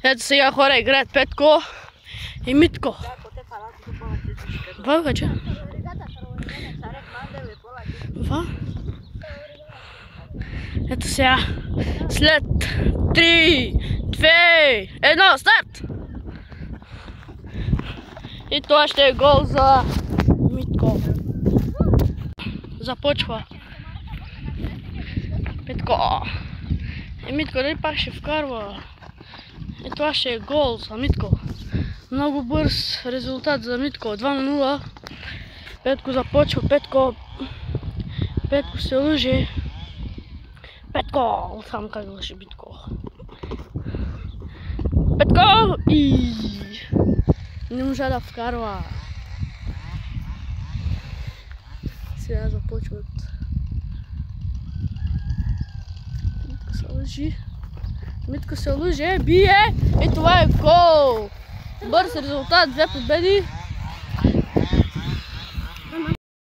Ето сега хора играят Петко и Митко. Va, ce? Va? Ето сега, след 3, 2, 1, старт! И това ще е гол за Митко. Започва. Петко. Митко, дали пак ще вкарва? И това ще е гол за Митко. Много бърз резултат за Митко. 2-0. Петко започва. Петко се лъже. Петко! Сам как лъже Митко. Петко! И не можа да вкарва. Сега започват. Митко се лъжи. Митко се лъже, бие и това е гол! Бърз резултат, 2 победи.